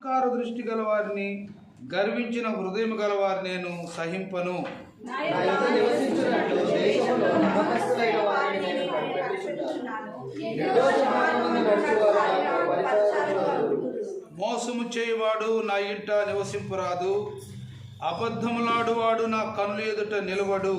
Car దృష్టి గలవారిని గర్వించిన హృదయం గలవారిని నేను సహింపను. మోసము చేయవాడు నా ఇంట నివసింపరాదు, అబద్ధములాడువాడు నా కన్నుల ఎదుట నిలవడు.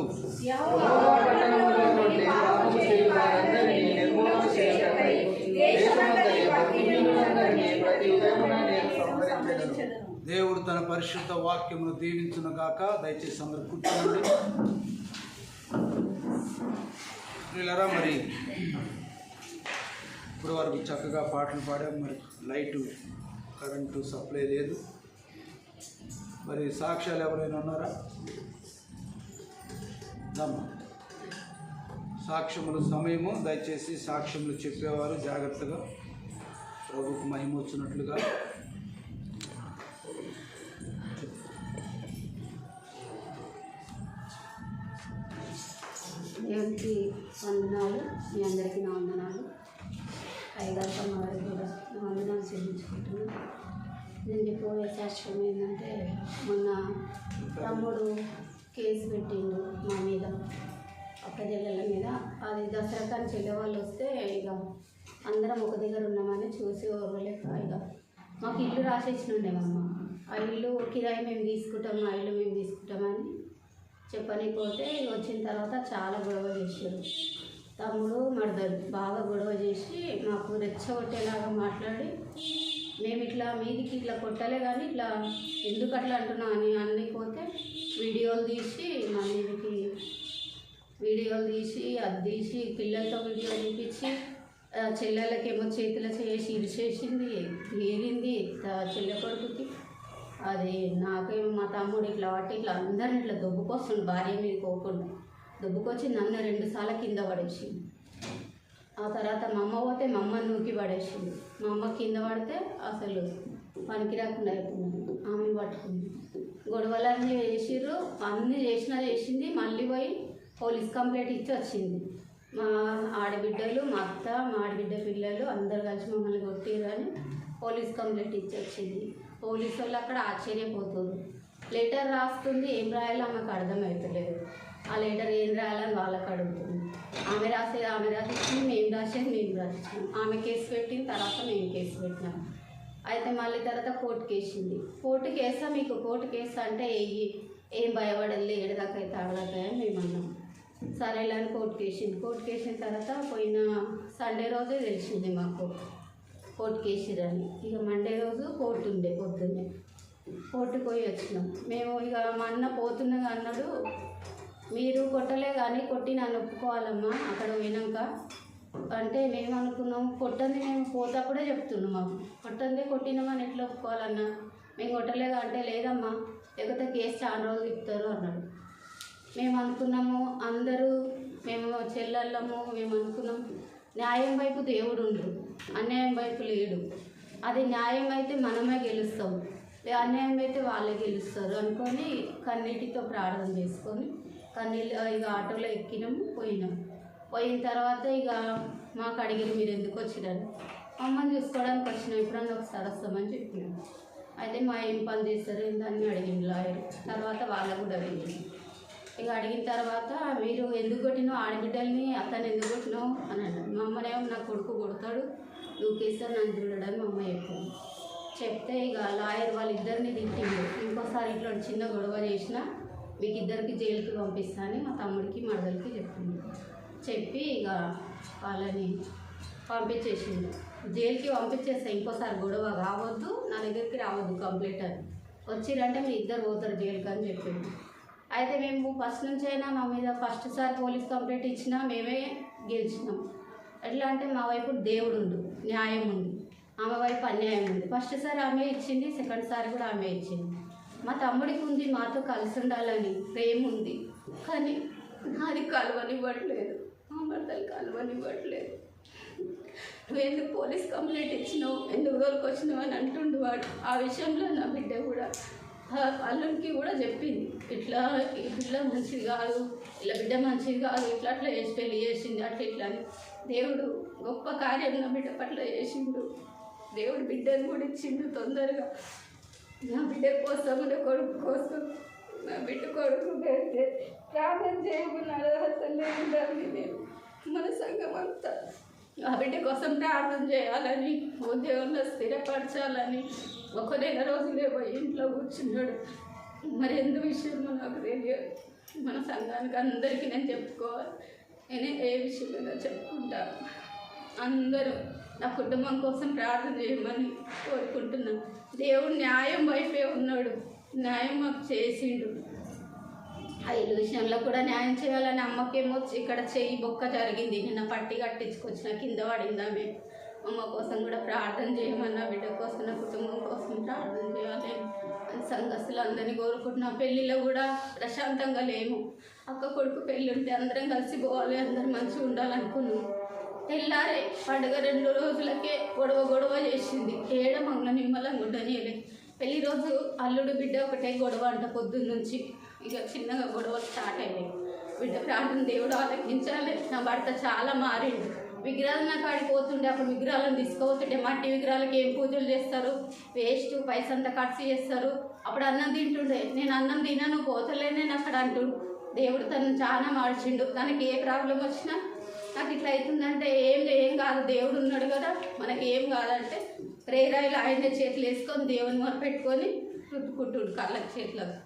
దేవుడు తన పరిశుద్ధ వాక్యమును దీవించును గాక. దయచేసి అందరూ కూర్చోండి. వీళ్ళరా మరి ఇప్పుడు వరకు చక్కగా పాటలు పాడాం. మరి లైటు కరెంటు సప్లై లేదు. మరి సాక్ష్యాలు ఎవరైనా ఉన్నారా? సాక్ష్యముల సమయము. దయచేసి సాక్ష్యములు చెప్పేవారు జాగ్రత్తగా ప్రభుకు మహిమ వచ్చినట్లుగా. దేవునికి వందనాలు. మీ అందరికీ నా వందనాలు. అయ్యగారు అమ్మగారికి కూడా నా వందనాలు చెల్లించుకుంటున్నాను. నేను చెప్పబోయే సాక్ష్యం ఏంటంటే, మొన్న తమ్ముడు కేసు పెట్టిండు మా మీద, అక్క చెల్లెల మీద. అది దసరా కానీ చెల్లె వాళ్ళు వస్తే ఇక అందరం ఒక దగ్గర ఉన్నామని చూసి ఓర్వలేక ఇక మాకు ఇల్లు రాసేసినుండేమమ్మ. ఆ ఇల్లు కిరాయి మేము తీసుకుంటాము, ఆ ఇల్లు మేము తీసుకుంటామని చెప్పనిపోతే వచ్చిన తర్వాత చాలా గొడవ చేశారు. తమ్ముడు మరదలు బాగా గొడవ చేసి మాకు రెచ్చగొట్టేలాగా మాట్లాడి, మేము ఇట్లా మీదికి ఇట్లా కొట్టలే కానీ ఇట్లా ఎందుకు అట్లా అంటున్నాం అని అన్నిపోతే వీడియోలు తీసి మా మీదికి వీడియోలు తీసి అది తీసి పిల్లలతో వీడియో చూపించి చెల్లెలకేమో చేతిలో చేసి ఇరిచేసింది, ఏరింది చెల్లె కొడుకుకి. అది నాకేమో మా తమ్ముడు ఇట్లా పట్టి ఇట్లా అందరిని ఇట్లా దొబ్బుకొస్తుంది, భార్య మీద పోకుండా దొబ్బుకొచ్చి నన్ను 2 సార్లు కింద పడేసింది. ఆ తర్వాత మా అమ్మ పోతే మా అమ్మని నూకి పడేసింది. మా అమ్మ కింద పడితే అసలు పనికి రాకుండా అయిపోయింది. ఆమెను పట్టుకుంది. గొడవలన్నీ చేసిర్రు, అన్నీ చేసింది. మళ్ళీ పోయి పోలీస్ కంప్లైంట్ ఇచ్చి వచ్చింది. మా ఆడబిడ్డలు, మా అత్త, మా ఆడబిడ్డ పిల్లలు అందరు కలిసి మమ్మల్ని కొట్టిరని పోలీస్ కంప్లైంట్ ఇచ్చి వచ్చింది. పోలీసు వాళ్ళు అక్కడ ఆశ్చర్యపోతున్నారు. లెటర్ రాస్తుంది, ఏం రాయాలో ఆమెకు అర్థమవుతలేదు. ఆ లెటర్ ఏం రాయాలని వాళ్ళకి అడుగుతుంది. ఆమె రాసిచ్చింది, మేము రాసిచ్చాం. ఆమె కేసు పెట్టిన తర్వాత మేము కేసు పెట్టినాం. అయితే మళ్ళీ తర్వాత కోర్టు కేసింది. కోర్టు కేసా మీకు కోర్టు కేసు అంటే ఏం భయపడలేదు, ఏడదాకా అయితే ఆడదాకా అని మేము అన్నాం. సరేలే అని కోర్టు కేసింది. కోర్టు కేసిన తర్వాత పోయిన సండే రోజే తెలిసింది మాకు కోర్టు కేసిరని. ఇక మండే రోజు కోర్టు ఉండే పొద్దున్నే కోర్టుకు పోయి వచ్చినాం. మేము ఇక మా అన్న పోతున్నాగా అన్నాడు, మీరు కొట్టలే కానీ కొట్టి నన్ను ఒప్పుకోవాలమ్మా అక్కడ పోయినాక అంటే మేము అనుకున్నాం. కొట్టంది మేము పోతప్పుడే చెప్తున్నాం, మాకు కొట్టందే కొట్టినామని ఎట్లా ఒప్పుకోవాలన్నా, మేము కొట్టలేగా అంటే లేదమ్మా లేకపోతే కేసు చాలా రోజులు ఇస్తారు అన్నాడు. మేము అనుకున్నాము అందరూ మేము చెల్లెళ్ళము, మేము అనుకున్నాం న్యాయం వైపు దేవుడు ఉండు, అన్యాయం వైపు లేడు. అది న్యాయం అయితే మనమే గెలుస్తాం, అన్యాయం అయితే వాళ్ళే గెలుస్తారు అనుకొని కన్నీటితో ప్రార్థన చేసుకొని ఇక ఆటోలో ఎక్కినాము, పోయిన తర్వాత ఇక మాకు అడిగారు మీరు ఎందుకు వచ్చినారు. అమ్మని చూసుకోవడానికి వచ్చినాం, ఎప్పుడన్నా ఒకసారి వస్తామని చెప్పినాము. అయితే మా ఏం పని చేస్తారు ఏంటని అడిగింది లాయర్. తర్వాత వాళ్ళకు కూడా అడిగింది. ఇక అడిగిన తర్వాత మీరు ఎందుకు కొట్టినావు ఆడబిడ్డల్ని, అతను ఎందుకు కొట్టినావు అని అన్నాడు. మా అమ్మనేమో నా కొడుకు కొడతాడు, నువ్వు కేసారు నన్ను చూడడానికి మా అమ్మ చెప్పింది. చెప్తే ఇక లాయర్ వాళ్ళిద్దరిని తిట్టిండు. ఇంకోసారి ఇట్లా చిన్న గొడవ చేసినా మీకు ఇద్దరికి జైలుకి పంపిస్తా అని మా తమ్ముడికి మరదలకి చెప్పింది. చెప్పి ఇక వాళ్ళని పంపించేసిండు. జైలుకి పంపించేస్తా, ఇంకోసారి గొడవ కావద్దు, నా దగ్గరికి రావద్దు కంప్లైంట్ అని. వచ్చిరంటే మీ ఇద్దరు పోతారు జైలుకి అని చెప్పింది. అయితే మేము ఫస్ట్ నుంచి అయినా మా మీద ఫస్ట్ సారి పోలీస్ కంప్లైంట్ ఇచ్చినా మేమే గెలిచినాం. ఎట్లా అంటే మా వైపు దేవుడు ఉండు, న్యాయం ఉంది, ఆమె వైపు అన్యాయం ఉంది. ఫస్ట్ సారి ఆమె ఇచ్చింది, సెకండ్ సారి కూడా ఆమె ఇచ్చింది. మా తమ్ముడికి ఉంది, మాతో కలిసి ఉండాలని ప్రేమ ఉంది, కానీ నాది కలవనివ్వట్లేదు, మా భర్తలు కలవనివ్వట్లేదు. నువ్వు ఎందుకు పోలీస్ కంప్లైంట్ ఇచ్చినావు, ఎందుకు దొరికి వచ్చినావు అని అంటుండు వాడు. ఆ విషయంలో నా బిడ్డ కూడా అల్లుడికి కూడా చెప్పింది, ఇట్లా ఈ పిల్ల మంచిది కాదు, ఇలా బిడ్డ మంచిది కాదు, ఇట్లా అట్లా చేసి పెళ్ళి చేసింది అట్లా ఇట్లా అని. దేవుడు గొప్ప కార్యం నా బిడ్డ పట్ల చేసిండు. దేవుడు బిడ్డను కూడా ఇచ్చిండు తొందరగా. నా బిడ్డ కోసం, నా కొడుకు కోసం, నా బిడ్డ కొడుకు పెడితే ప్రార్థన చేయకున్నాడు అసలు లేదండి. నేను మన సంఘం అంతా ఆ బిడ్డ కోసం ప్రార్థన చేయాలని, ఉద్యోగంలో స్థిరపరచాలని 1 నెల రోజులే పోయి ఇంట్లో కూర్చున్నాడు. మరి ఎందు విషయంలో నాకు తెలియదు. మన సంఘానికి అందరికీ నేను చెప్పుకోవాలి. నేను ఏ విషయంలో చెప్పుకుంటాను. అందరూ నా కుటుంబం కోసం ప్రార్థన చేయమని కోరుకుంటున్నాను. దేవుడు న్యాయం వైపే ఉన్నాడు, న్యాయం మాకు చేసిండు. ఆ ఇల్లు విషయంలో కూడా న్యాయం చేయాలని అమ్మకేమో ఇక్కడ చెయ్యి బొక్క జరిగింది. నిన్న పట్టి కట్టించుకొచ్చిన కింద పడిందామే. అమ్మ కోసం కూడా ప్రార్థన చేయమన్నా, బిడ్డ కోసం, నా కుటుంబం కోసం ప్రార్థన చేయాలి. సంఘస్థులు అందరినీ కోరుకుంటున్నా. పెళ్ళిలో కూడా ప్రశాంతంగా లేము. అక్క కొడుకు పెళ్ళి ఉంటే అందరం కలిసి పోవాలి, అందరం మంచిగా ఉండాలనుకున్నాం. తెల్లారే పండుగ 2 రోజులకే గొడవ చేసింది. ఏడ మంగళ నిమ్మలంగా ఉండనియలే. పెళ్లి రోజు అల్లుడు బిడ్డ ఒకటే గొడవ అంట పొద్దున్న నుంచి. ఇక చిన్నగా గొడవలు స్టార్ట్ అయినాయి. బిడ్డ ప్రార్థన దేవుడు ఆలకించాలి. నా భర్త చాలా మారిండు. విగ్రహాలు నాకు ఆడిపోతుండే, అప్పుడు విగ్రహాలను తీసుకుపోతుంటే మట్టి విగ్రహాలకి ఏం పూజలు చేస్తారు, వేస్ట్, పైసంతా ఖర్చు చేస్తారు. అప్పుడు అన్నం తింటుండే. నేను అన్నం తినను, పోతలేనే అక్కడ అంటుండు. దేవుడు తను చాలా మార్చిండు. తనకి ఏ ప్రాబ్లం వచ్చినా నాకు ఇట్లా అవుతుందంటే ఏం కాదు, దేవుడు ఉన్నాడు కదా, మనకి ఏం కాదంటే ప్రేరాయిలు ఆయన చేతులు వేసుకొని దేవుని మొరపెట్టుకొని రుద్దుకుంటుడు కాళ్ళకి చేతులకు.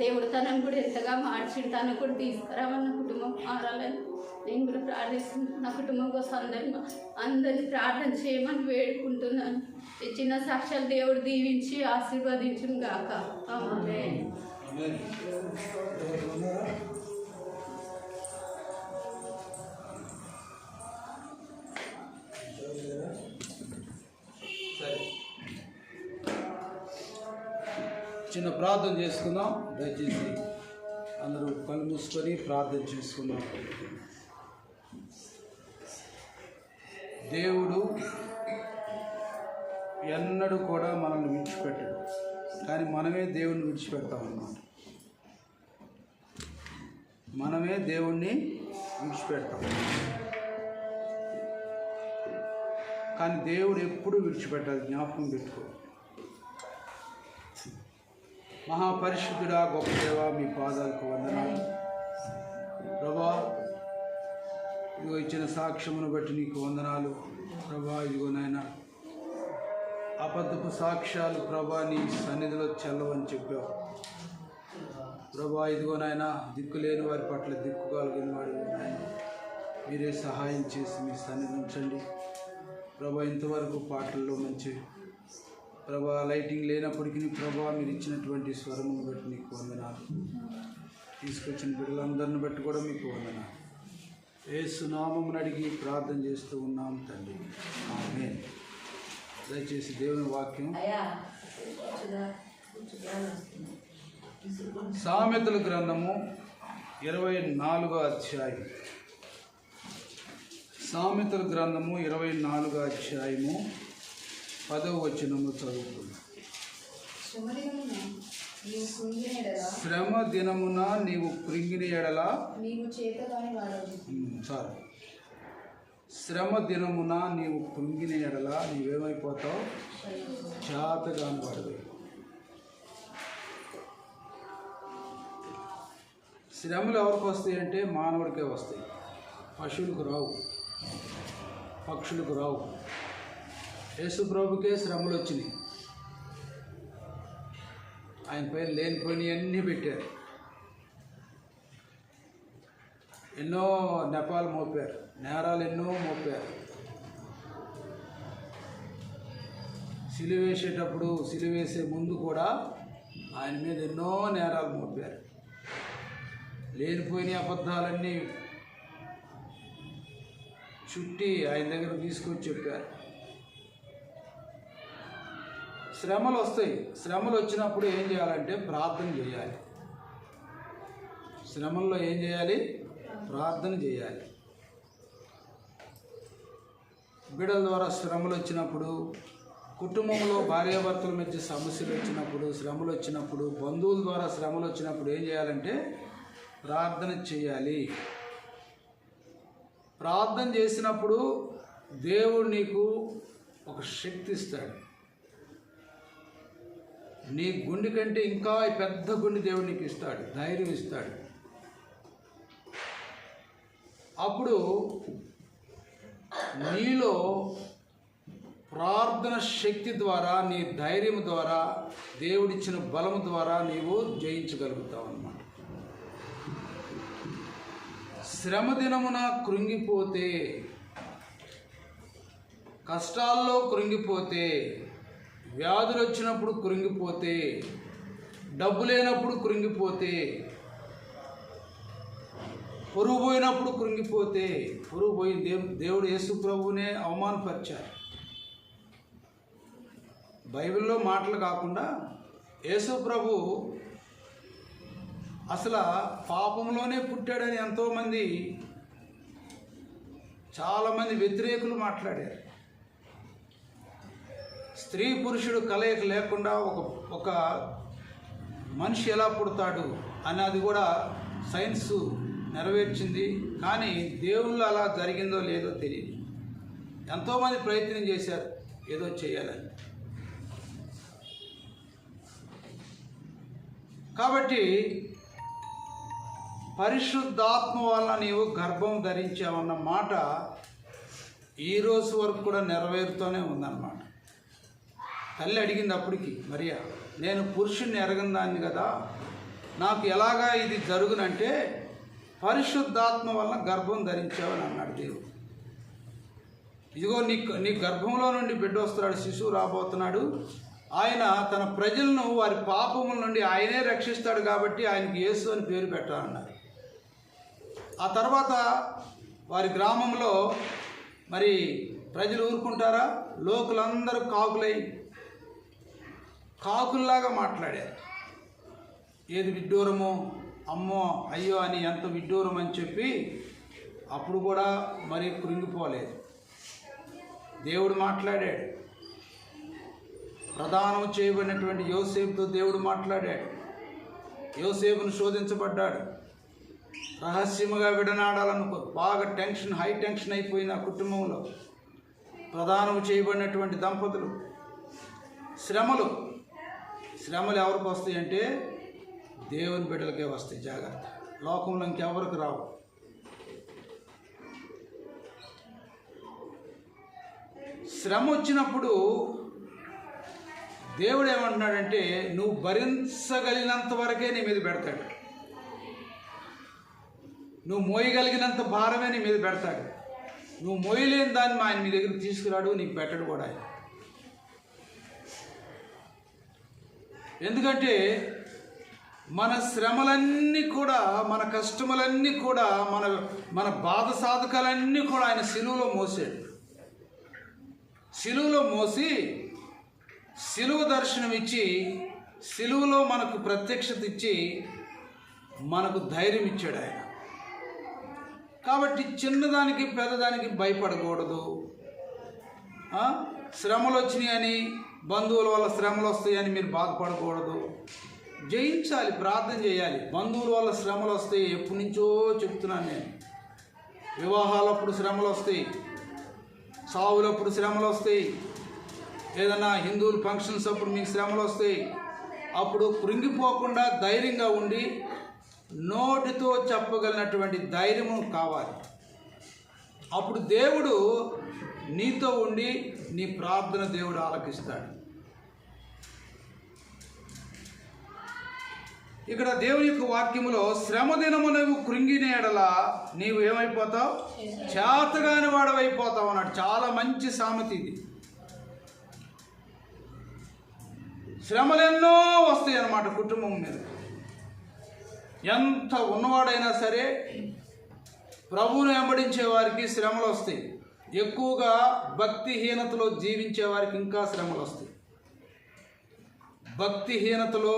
దేవుడు తనను కూడా ఎంతగా మార్చిండు. తనకు కూడా తీసుకురామన్న కుటుంబం మారాలని నేను కూడా ప్రార్థిస్తున్నాను. నా కుటుంబం కోసం అందరినీ ప్రార్థన చేయమని వేడుకుంటున్నాను. ఈ చిన్న సాక్ష్యాలు దేవుడు దీవించి ఆశీర్వదించును గాక. ఆమేన్. చిన్న ప్రార్థన చేసుకుందాం. దయచేసి అందరూ కళ్ళు మూసుకొని ప్రార్థన చేసుకుందాం. దేవుడు ఎన్నడూ కూడా మనల్ని విడిచిపెట్టడు, కానీ మనమే దేవుణ్ణి విడిచిపెడతామన్నమాట. మనమే దేవుణ్ణి విడిచిపెడతాం, కానీ దేవుడు ఎప్పుడు విడిచిపెట్టాలి, జ్ఞాపకం పెట్టుకో. మహాపరిశుద్ధుడా, గొప్ప దేవా, మీ పాదాలకు వందనాలు ప్రభా. ఇదిగో ఇచ్చిన సాక్ష్యమును బట్టి నీకు వందనాలు ప్రభా. ఇదిగో నాయన అబద్ధపు సాక్ష్యాలు ప్రభా నీ సన్నిధిలో చెల్లవని చెప్పావు ప్రభా. ఇదిగో నాయన దిక్కులేని వారి పట్ల దిక్కు కలిగిన వాడు నాయన మీరే సహాయం చేసి మీ సన్నిధి ఉంచండి ప్రభా. ఇంతవరకు పాటల్లో మంచి ప్రభా, లైటింగ్ లేనప్పటికీ ప్రభా మీరు ఇచ్చినటువంటి స్వరమును బట్టి నీకు వందనాలు. తీసుకొచ్చిన బిడ్డలందరిని బట్టి కూడా మీకు వందనాలు. యేసు నామమును అడిగి ప్రార్థన చేస్తూ ఉన్నాం తండ్రి, ఆమేన్. దయచేసి దేవుని వాక్యం సామెతల గ్రంథము 24వ అధ్యాయం. సామెతల గ్రంథము 24వ అధ్యాయము 10వ వచనము చదువుకున్నాం. శ్రమ దినమున నీవు కృంగిన ఎడల శ్రమ దినమున నీవు కృంగిన ఎడల నీవేమైపోతావు? చేతగాని వాడివి. శ్రమలు ఎవరికి వస్తాయి అంటే మానవుడికే వస్తాయి, పశువులకు రావు, పక్షులకు రావు. యేసు ప్రభుకే శ్రమలు వచ్చినాయి. ఆయన పైన లేనిపోయినవి అన్నీ పెట్టారు. ఎన్నో నెపాలు మోపారు, నేరాలు ఎన్నో మోపారు. సిలువేసేటప్పుడు, సిలువేసే ముందు కూడా ఆయన మీద ఎన్నో నేరాలు మోపారు. లేనిపోయిన అబద్ధాలన్నీ చుట్టి ఆయన దగ్గర తీసుకొచ్చి చెప్పారు. శ్రమలు వస్తాయి. శ్రమలు వచ్చినప్పుడు ఏం చేయాలంటే ప్రార్థన చేయాలి. శ్రమల్లో ఏం చేయాలి? ప్రార్థన చేయాలి. బిడ్డల ద్వారా శ్రమలు వచ్చినప్పుడు, కుటుంబంలో భార్యాభర్తల మధ్య సమస్యలు వచ్చినప్పుడు, శ్రమలు వచ్చినప్పుడు, బంధువుల ద్వారా శ్రమలు వచ్చినప్పుడు ఏం చేయాలంటే ప్రార్థన చేయాలి. ప్రార్థన చేసినప్పుడు దేవుడు నీకు ఒక శక్తి ఇస్తాడు. నీ గుండె కంటే ఇంకా పెద్ద గుండె దేవుడు నీకు ఇస్తాడు, ధైర్యం ఇస్తాడు. అప్పుడు నీలో ప్రార్థన శక్తి ద్వారా, నీ ధైర్యం ద్వారా, దేవుడిచ్చిన బలము ద్వారా నీవు జయించగలుగుతావు అన్నమాట. శ్రమ దినమున కృంగిపోతే, కష్టాల్లో కృంగిపోతే, వ్యాధులు వచ్చినప్పుడు కృంగిపోతే, డబ్బు లేనప్పుడు కృంగిపోతే, పొరుగు పోయినప్పుడు కృంగిపోతే, పొరుగు పోయి దేవుడు యేసు ప్రభువునే అవమానపరిచారు. బైబిల్లో మాటలు కాకుండా యేసు ప్రభు అసలు పాపంలోనే పుట్టాడని ఎంతోమంది, చాలామంది వ్యతిరేకులు మాట్లాడారు. స్త్రీ పురుషుడు కలయిక లేకుండా ఒక మనిషి ఎలా పుడతాడు అన్నది కూడా సైన్స్ నెరవేర్చింది. కానీ దేవుళ్ళు అలా జరిగిందో లేదో తెలియదు. ఎంతోమంది ప్రయత్నం చేశారు ఏదో చేయాలని. కాబట్టి పరిశుద్ధాత్మ వల్ల నీవు గర్భం ధరించావన్న మాట ఈరోజు వరకు కూడా నెరవేరుతూనే ఉందన్నమాట. తల్లి అడిగింది అప్పటికి మరియా, నేను పురుషుణ్ణి ఎరగని దాన్ని కదా, నాకు ఎలాగా ఇది జరుగునంటే పరిశుద్ధాత్మ వల్ల గర్భం ధరించావని అన్నాడు దేవుడు. ఇదిగో నీ గర్భంలో నుండి బిడ్డ వస్తున్నాడు, శిశువు రాబోతున్నాడు. ఆయన తన ప్రజలను వారి పాపముల నుండి ఆయనే రక్షిస్తాడు కాబట్టి ఆయనకి యేసు అని పేరు పెట్టాలన్నారు. ఆ తర్వాత వారి గ్రామంలో మరి ప్రజలు ఊరుకుంటారా? లోకులందరూ కాకుల్లాగా మాట్లాడారు. ఏది విడ్డూరమో, అమ్మో అయ్యో అని, ఎంత విడ్డూరం అని చెప్పి అప్పుడు కూడా మరి కృంగిపోలేదు. దేవుడు మాట్లాడాడు. ప్రదానం చేయబడినటువంటి యోసేపుతో దేవుడు మాట్లాడాడు. యోసేపును శోధించబడ్డాడు. రహస్యముగా విడనాడాలనుకో, బాగా హై టెన్షన్ అయిపోయింది ఆ కుటుంబంలో. ప్రదానం చేయబడినటువంటి దంపతులు. శ్రమలు ఎవరికి వస్తాయి అంటే దేవుని బిడ్డలకే వస్తాయి. జాగ్రత్త, లోకంలో ఇంకెవరికి రావు. శ్రమ వచ్చినప్పుడు దేవుడు ఏమంటున్నాడంటే నువ్వు భరించగలిగినంత వరకే నీ మీద పెడతాడు. నువ్వు మోయగలిగినంత భారమే నీ మీద పెడతాడు. నువ్వు మోయలేని దాన్ని ఆయన మీ దగ్గరికి తీసుకురాడు, నీకు పెట్టడు కూడా ఆయన. ఎందుకంటే మన శ్రమలన్నీ కూడా, మన కష్టములన్నీ కూడా, మన బాధ సాధకాలన్నీ కూడా ఆయన సిలువలో మోసాడు. సిలువలో మోసి సిలువ దర్శనం ఇచ్చి, సిలువలో మనకు ప్రత్యక్షత ఇచ్చి మనకు ధైర్యం ఇచ్చాడు ఆయన. కాబట్టి చిన్నదానికి పెద్దదానికి భయపడకూడదు. శ్రమలు వచ్చినాయని, బంధువుల వల్ల శ్రమలు వస్తాయని మీరు బాధపడకూడదు. జయించాలి, ప్రార్థన చేయాలి. బంధువుల వల్ల శ్రమలు వస్తాయి, ఎప్పటి నుంచో చెప్తున్నాను నేను. వివాహాలప్పుడు శ్రమలు వస్తాయి, సావులప్పుడు శ్రమలు వస్తాయి, ఏదైనా హిందువుల ఫంక్షన్స్ అప్పుడు మీకు శ్రమలు వస్తాయి. అప్పుడు కృంగిపోకుండా ధైర్యంగా ఉండి నోటితో చెప్పగలిగినటువంటి ధైర్యము కావాలి. అప్పుడు దేవుడు నీతో ఉండి నీ ప్రార్థన దేవుడు ఆలకిస్తాడు. ఇక్కడ దేవుని యొక్క వాక్యములో శ్రమ దినము నువ్వు కృంగిన ఎడల నీవు ఏమైపోతావు? చేతగాని వాడవైపోతావు అన్నాడు. చాలా మంచి సామెత ఇది. శ్రమలెన్నో వస్తాయి అన్నమాట కుటుంబం మీద. ఎంత ఉన్నవాడైనా సరే ప్రభువును వెంబడించే వారికి శ్రమలు వస్తాయి. ఎక్కువగా భక్తిహీనతలో జీవించే వారికి ఇంకా శ్రమలు వస్తాయి. భక్తిహీనతలో,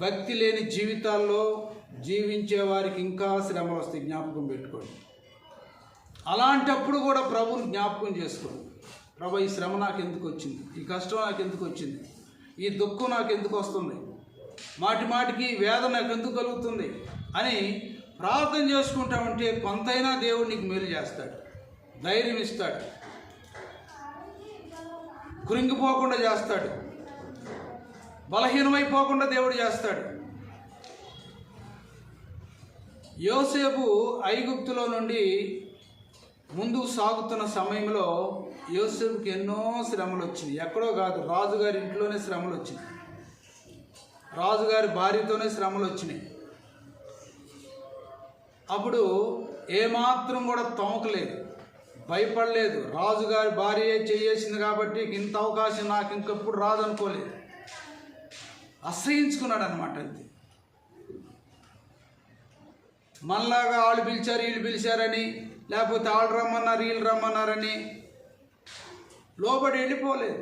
భక్తి లేని జీవితాల్లో జీవించే వారికి ఇంకా శ్రమలు వస్తాయి. జ్ఞాపకం పెట్టుకోండి. అలాంటప్పుడు కూడా ప్రభువుని జ్ఞాపకం చేసుకోండి. ప్రభు, ఈ శ్రమ నాకు ఎందుకు వచ్చింది? ఈ కష్టం నాకు ఎందుకు వచ్చింది? ఈ దుఃఖం నాకు ఎందుకు వస్తుంది? మాటి మాటికి వేదన నాకు ఎందుకు కలుగుతుంది అని ప్రార్థన చేసుకుంటా ఉంటే కొంతైనా దేవుడు నీకు మేలు చేస్తాడు, ధైర్యం ఇస్తాడు. కృంగిపోకుండా చేస్తాడు, బలహీనమైపోకుండా దేవుడు చేస్తాడు. యోసేపు ఐగుప్తులో నుండి ముందుకు సాగుతున్న సమయంలో యోసేపుకి ఎన్నో శ్రమలు వచ్చినాయి. ఎక్కడో కాదు, రాజుగారి ఇంట్లోనే శ్రమలు వచ్చినాయి, రాజుగారి భార్యతోనే శ్రమలు వచ్చినాయి. అప్పుడు ఏమాత్రం కూడా తోమకలేదు, భయపడలేదు. రాజుగారి భార్య చేసింది కాబట్టి ఇంత అవకాశం నాకు ఇంకెప్పుడు రాదనుకోలేదు, అసహించుకున్నాడు అనమాట. అంతే. మనలాగా వాళ్ళు పిలిచారు వీళ్ళు పిలిచారని, లేకపోతే వాళ్ళు రమ్మన్నారు వీళ్ళు రమ్మన్నారని లోబడి వెళ్ళిపోలేదు.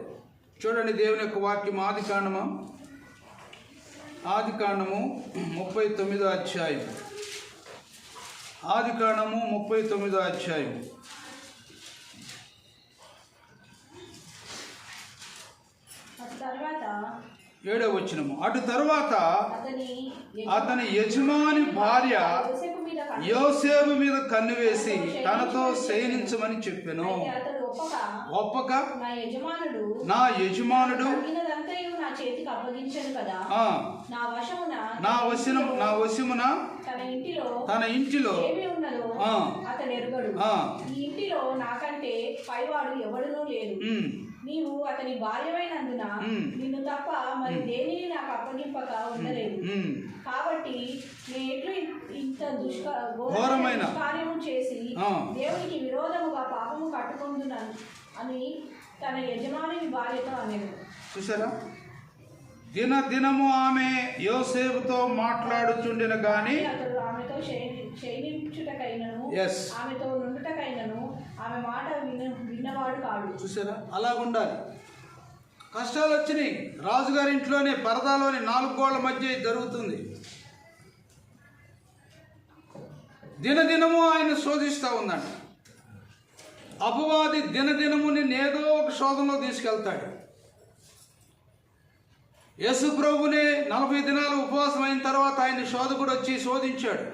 చూడండి దేవుని యొక్క వాక్యం ఆదికాండము 39వ అధ్యాయం. ఆదికాండము 39వ అధ్యాయం 7వ వచనము. అటు తరువాత అతని యజమాని భార్య యోసేపు మీద కన్ను వేసి తనతో శయనించమని చెప్పెను. ఒప్పక నా యజమానుడు నా వశమున తన ఇంటిలో ఇంటిలో నాకంటే పైవాడు ఎవడునూ లేడు. నీవు అతని భార్యమైనందున నిన్ను తప్ప మరి దేనిని నాకు అప్పగింపక ఉండలేదు. కాబట్టి నేను ఇంత ఘోరమైన కార్యము చేసి దేవునికి విరోధముగా పాపము కట్టుకుంటున్నాను అని తన యజమాని భార్యతో అనేది. చూసారా, దినదినము ఆమె యోసేపుతో మాట్లాడుచుండిన గాని అతడు ఆమెతో క్షయించుటకైనను ఆమెతో నుండుటకైనను ఆమె మాట విన్నవాడు కాడు. చూసారా, అలాగుండాలి. కష్టాలు వచ్చినాయి. రాజుగారి ఇంట్లోనే పరదాలోని 4 గోళ్ల మధ్య జరుగుతుంది. దినదినము ఆయన శోధిస్తూ ఉందంట. అపవాది దినదినము నేదో ఒక శోధనలో తీసుకెళ్తాడు. యేసు ప్రభునే 40 దినాలు ఉపవాసం అయిన తర్వాత ఆయన శోధకుడు వచ్చి శోధించాడు.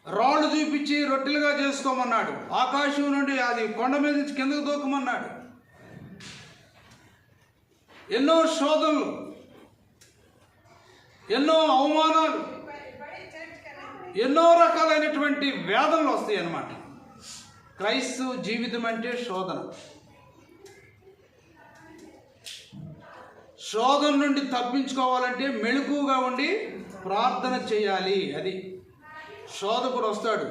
రాళ్ళు చూపించి రొట్టెలుగా చేసుకోమన్నాడు. ఆకాశం నుండి అది కొండ మీద నుంచి కిందకు దూకమన్నాడు. ఎన్నో శోధనలు, ఎన్నో అవమానాలు, ఎన్నో రకాలైనటువంటి వేదనలు వస్తాయి అన్నమాట. క్రైస్తవ జీవితం అంటే శోధన. శోధన నుండి తప్పించుకోవాలంటే మెళుకుగా ఉండి ప్రార్థన చేయాలి. అది శోధకుడు వస్తాడు,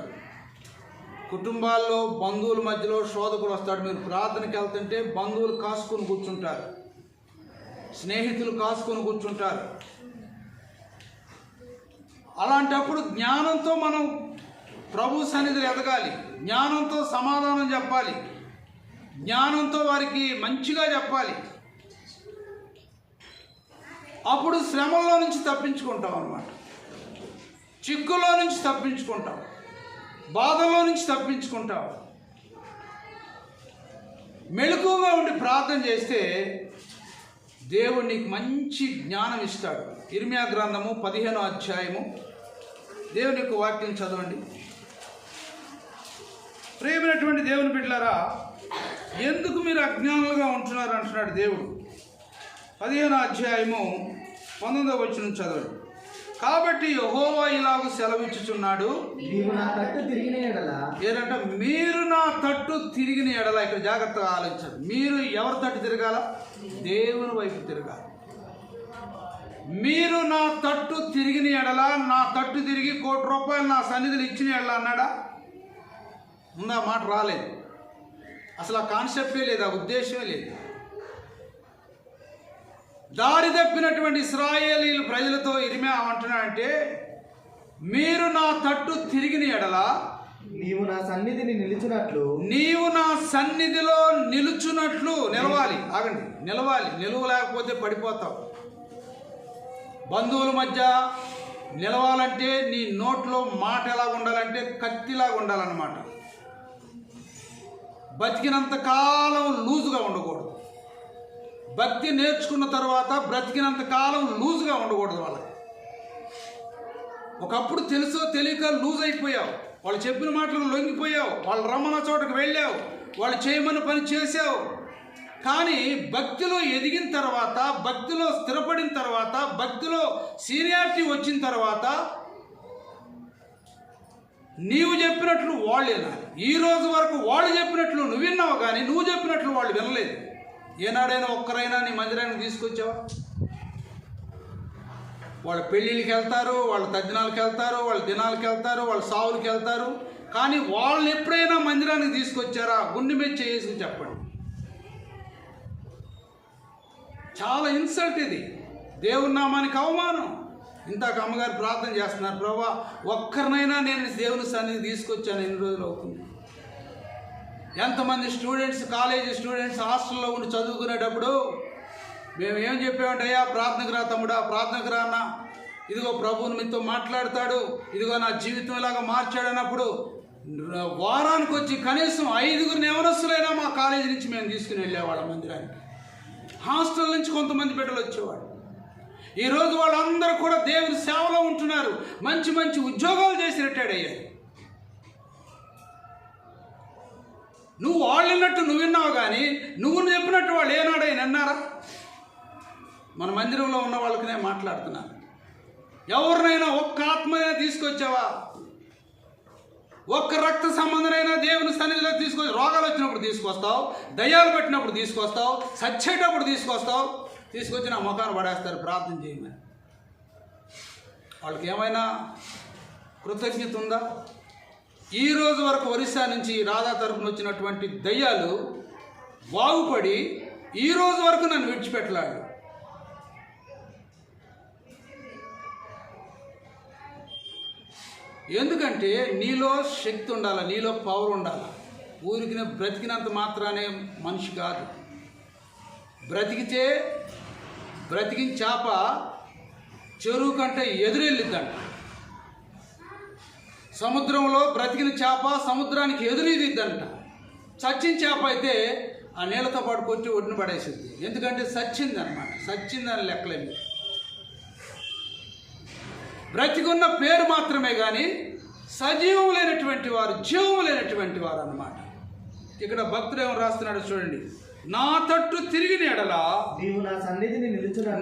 కుటుంబాల్లో బంధువుల మధ్యలో శోధకుడు వస్తాడు. మీరు ప్రార్థనకి వెళ్తుంటే బంధువులు కాసుకొని కూర్చుంటారు, స్నేహితులు కాసుకొని కూర్చుంటారు. అలాంటప్పుడు జ్ఞానంతో మనం ప్రభు సన్నిధిలో ఎదగాలి, జ్ఞానంతో సమాధానం చెప్పాలి, జ్ఞానంతో వారికి మంచిగా చెప్పాలి. అప్పుడు శ్రమల్లో నుంచి తప్పించుకుంటాం అన్నమాట, చిక్కుల్లో నుంచి తప్పించుకుంటాం, బాధల్లో నుంచి తప్పించుకుంటాం. మెళకువగా ఉండి ప్రార్థన చేస్తే దేవుడు నీకు మంచి జ్ఞానం ఇస్తాడు. ఇర్మియా గ్రంథము 15వ అధ్యాయము దేవుని యొక్క వాక్యం చదవండి. ప్రియమైనటువంటి దేవుని బిడ్డలారా, ఎందుకు మీరు అజ్ఞానులుగా ఉంటున్నారు అంటున్నాడు దేవుడు. 15వ అధ్యాయము 19వ వచనం చదవండి. కాబట్టి యెహోవా ఇలాగ సెలవిచ్చుచున్నాడు, ఏంటంటే మీరు నా తట్టు తిరిగిన ఎడల. ఇక్కడ జాగ్రత్తగా ఆలోచించాలి. మీరు ఎవరి తట్టు తిరగాల? దేవుని వైపు తిరగాలి. మీరు నా తట్టు తిరిగిన ఎడల, నా తట్టు తిరిగి ₹1 కోటి నా సన్నిధిలో ఇచ్చిన ఎడల అన్నాడా? ఉందా? మాట రాలేదు. అసలు ఆ కాన్సెప్టే లేదు, ఆ ఉద్దేశమే లేదు. దారి తప్పినటువంటి ఇశ్రాయేలీయుల ప్రజలతో ఇర్మియా అంటున్నాడంటే, మీరు నా తట్టు తిరిగిన ఎడల నీవు నా సన్నిధిని నిలుచున్నట్లు, నీవు నా సన్నిధిలో నిలుచున్నట్లు. నిలవాలి, ఆగండి, నిలవాలి. నిలవలేకపోతే పడిపోతావు. బంధువుల మధ్య నిలవాలంటే నీ నోట్లో మాట ఎలాగ ఉండాలంటే కత్తిలాగా ఉండాలన్నమాట. బతికినంత కాలం లూజుగా ఉండకూడదు. భక్తి నేర్చుకున్న తర్వాత బ్రతికినంత కాలం లూజుగా ఉండకూడదు. వాళ్ళకి ఒకప్పుడు తెలుసో తెలియక లూజ్ అయిపోయావు. వాళ్ళు చెప్పిన మాటలకు లొంగిపోయావు. వాళ్ళు రమ్మన్న చోటకు వెళ్ళావు, వాళ్ళు చేయమని పని చేసావు. కానీ భక్తిలో ఎదిగిన తర్వాత, భక్తిలో స్థిరపడిన తర్వాత, భక్తిలో సీనియారిటీ వచ్చిన తర్వాత నీవు చెప్పినట్లు వాళ్ళు వినాలి. ఈ రోజు వరకు వాళ్ళు చెప్పినట్లు నువ్వు విన్నావు, కానీ నువ్వు చెప్పినట్లు వాళ్ళు వినలేదు. ఏనాడైనా ఒక్కరైనా నీ మందిరానికి తీసుకొచ్చావా? వాళ్ళ పెళ్ళిళ్ళకి వెళ్తారు, వాళ్ళ తద్దినాలకు వెళ్తారు, వాళ్ళ దినాలకు వెళ్తారు, వాళ్ళ సావులకి వెళ్తారు, కానీ వాళ్ళని ఎప్పుడైనా మందిరానికి తీసుకొచ్చారా? గుండె మీద చేసుకుని చెప్పండి. చాలా ఇన్సల్ట్ ఇది, దేవుని నామానికి అవమానం. ఇందాక అమ్మగారు ప్రార్థన చేస్తున్నారు, ప్రభా ఒక్కరినైనా నేను దేవుని సన్నిధి తీసుకొచ్చాను, ఎన్ని రోజులు అవుతుంది. ఎంతమంది స్టూడెంట్స్, కాలేజీ స్టూడెంట్స్ హాస్టల్లో ఉండి చదువుకునేటప్పుడు మేము ఏం చెప్పామంటే, అయ్యా ప్రార్థనకు రా తమ్ముడా, ప్రార్థనకు రా అన్న, ఇదిగో ప్రభువుని మీతో మాట్లాడతాడు, ఇదిగో నా జీవితం ఇలాగా మార్చాడు అన్నప్పుడు వారానికి వచ్చి కనీసం 5 యవనస్తులైనా మా కాలేజీ నుంచి మేము తీసుకుని వెళ్ళేవాళ్ళం మందిరానికి. హాస్టల్ నుంచి కొంతమంది బిడ్డలు వచ్చేవాడు. ఈరోజు వాళ్ళందరూ కూడా దేవుని సేవలో ఉంటున్నారు, మంచి మంచి ఉద్యోగాలు చేసి రిటైర్డ్ అయ్యారు. నువ్వు వాళ్ళు విన్నట్టు నువ్వు విన్నావు, కానీ నువ్వు చెప్పినట్టు వాళ్ళు ఏనాడైనా విన్నారా? మన మందిరంలో ఉన్న వాళ్ళకి నేను మాట్లాడుతున్నాను. ఎవరినైనా ఒక్క ఆత్మనైనా తీసుకొచ్చావా? ఒక్క రక్త సంబంధమైనా దేవుని సన్నిధిలో తీసుకొచ్చి, రోగాలు వచ్చినప్పుడు తీసుకొస్తావు, దయ్యాలు పెట్టినప్పుడు తీసుకొస్తావు, సచ్చేటప్పుడు తీసుకొస్తావు, తీసుకొచ్చి నా ముఖాన్ని పడేస్తారు ప్రార్థన చేయమని. వాళ్ళకి ఏమైనా కృతజ్ఞత ఉందా? ఈ రోజు వరకు ఒరిస్సా నుంచి రాధా తరపున వచ్చినటువంటి దయ్యాలు బాగుపడి ఈ రోజు వరకు నన్ను విడిచిపెట్టలాడు. ఎందుకంటే నీలో శక్తి ఉండాలి, నీలో పవర్ ఉండాలి. ఊరికి బ్రతికినంత మాత్రానే మనిషి కాదు. బ్రతికిన చేప చెరువు కంటే ఎదురెళ్ళిద్దంట. సముద్రంలో బ్రతికిన చేప సముద్రానికి ఎదురెదిద్దంట. చచ్చిన చేప అయితే ఆ నీళ్ళతో పాటు కొట్టి ఒడ్డున పడేసింది. ఎందుకంటే చచ్చింది అనమాట, చచ్చిందని లెక్కలేదు. బ్రతికున్న పేరు మాత్రమే కానీ సజీవం లేనటువంటి వారు, జీవం లేనటువంటి వారు అన్నమాట. ఇక్కడ భక్తుడు ఏమో రాస్తున్నాడు చూడండి, నా తట్టు తిరిగిన ఎడల నీవు నా సన్నిధిని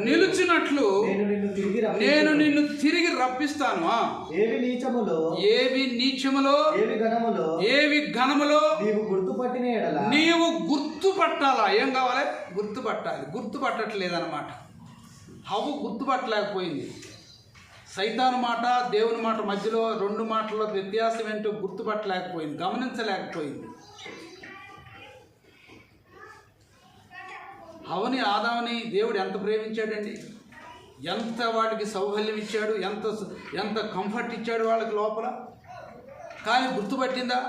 నిలుచున్నట్లు నేను నిన్ను తిరిగి రప్పిస్తాను. ఏవి నీచములో ఏవి ఘనములో నీవు గుర్తుపట్టిన ఎడల నీవు గుర్తుపట్టాలా? ఏం కావాలి? గుర్తుపట్టాలి. గుర్తుపట్టట్లేదన్నమాట. హవ్వ గుర్తుపట్టలేకపోయింది. సైతాను మాట, దేవుని మాట మధ్యలో 2 మాటల్లో వ్యత్యాసం ఏంటో గుర్తుపట్టలేకపోయింది, గమనించలేకపోయింది. హవ్వని, ఆదాముని దేవుడు ఎంత ప్రేమించాడండి, ఎంత వాటికి సౌకర్యం ఇచ్చాడు, ఎంత కంఫర్ట్ ఇచ్చాడు వాళ్ళకి లోపల. కానీ గుర్తుపట్టిందా?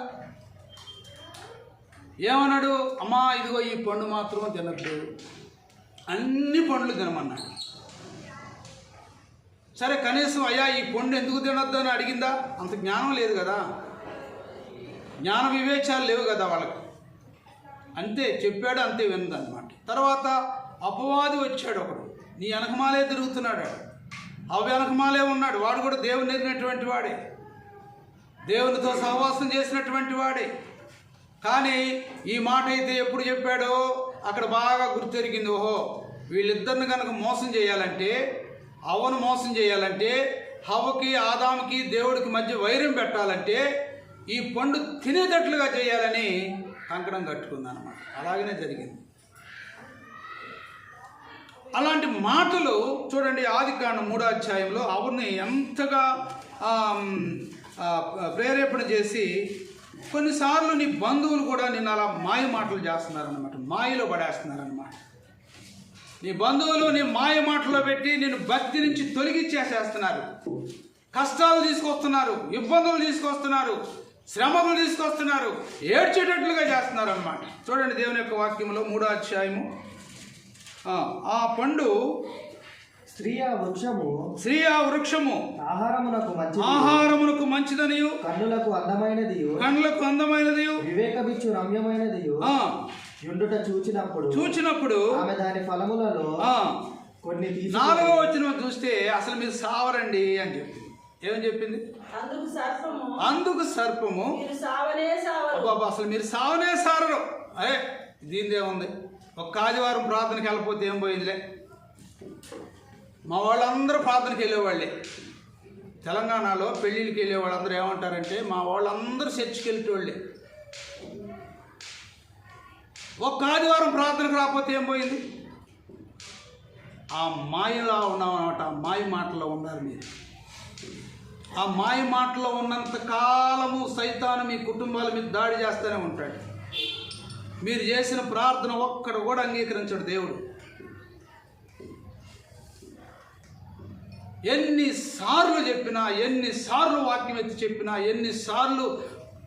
ఏమన్నాడు? అమ్మా ఇదిగో ఈ పండు మాత్రం తినద్దు, అన్ని పండ్లు తినమన్నాడు. సరే కనీసం అయ్యా ఈ పండు ఎందుకు తినొద్దు అని అడిగిందా? అంత జ్ఞానం లేదు కదా, జ్ఞాన వివేచాలు లేవు కదా వాళ్ళకి. అంతే చెప్పాడు, అంతే విన్నదన్నమాట. తర్వాత అపవాది వచ్చాడు ఒకడు, నీ వెనకమాలే తిరుగుతున్నాడు, అవి వెనకమాలే ఉన్నాడు. వాడు కూడా దేవుని ఎరిగినటువంటి వాడే, దేవునితో సహవాసం చేసినటువంటి వాడే. కానీ ఈ మాట అయితే ఎప్పుడు చెప్పాడో అక్కడ బాగా గుర్తెరిగింది. ఓహో, వీళ్ళిద్దరిని కనుక మోసం చేయాలంటే, హవ్వను మోసం చేయాలంటే, హవ్వకి ఆదాముకి దేవుడికి మధ్య వైరం పెట్టాలంటే ఈ పండు తినేటట్లుగా చేయాలని కంకణం కట్టుకుందన్నమాట. అలాగనే జరిగింది. అలాంటి మాటలు చూడండి, ఆదికాండం 3వ అధ్యాయంలో హవ్వని ఎంతగా ప్రేరేపణ చేసి, కొన్నిసార్లు నీ బంధువులు కూడా నిన్ను అలా మాయ మాటలు చేస్తున్నారన్నమాట, మాయలో పడేస్తున్నారన్నమాట. నీ బంధువులు నీ మాయ మాటలో పెట్టి నేను భక్తి నుంచి తొలగించేసేస్తున్నారు, కష్టాలు తీసుకొస్తున్నారు, ఇబ్బందులు తీసుకొస్తున్నారు, శ్రమలు తీసుకొస్తున్నారు, ఏడ్చేటట్లుగా చేస్తున్నారు అన్నమాట. చూడండి దేవుని యొక్క వాక్యంలో 3వ అధ్యాయము, ఆ పండు స్త్రీ ఆ వృక్షము ఆహారమునకు మంచిదనియు కన్నులకు అందమైనదియు వివేకమిచ్చు రమ్యమైనదియు యుండుట చూచినప్పుడు ఆమె దాని ఫలములలో కొన్ని 4వ వచనం చూస్తే అసలు మీరు సావరండి అని చెప్పింది. ఏమని చెప్పింది? అందుకు సర్పము, అసలు మీరు సావనే సారరు. అదే దీనిదేముంది, ఒక్క ఆదివారం ప్రార్థనకి వెళ్ళకపోతే ఏం పోయిందిలే. మా వాళ్ళందరూ ప్రార్థనకి వెళ్ళేవాళ్ళే. తెలంగాణలో పెళ్ళిళ్ళకి వెళ్ళే వాళ్ళందరూ ఏమంటారంటే మా వాళ్ళందరూ చర్చికి వెళ్ళేవాళ్ళే. ఒక్క ఆదివారం ప్రార్థనకు రాకపోతే ఏం పోయింది? ఆ మాయలా ఉన్నామన్నమాట. ఆ మాయ మాటలో ఉండాలి మీరు. ఆ మాయ మాటలో ఉన్నంత కాలము సైతాను మీ కుటుంబాల మీద దాడి చేస్తూనే ఉంటాడు. మీరు చేసిన ప్రార్థన ఒక్కడు కూడా అంగీకరించడు దేవుడు. ఎన్నిసార్లు చెప్పినా, ఎన్నిసార్లు వాక్యం ఎత్తి చెప్పినా, ఎన్నిసార్లు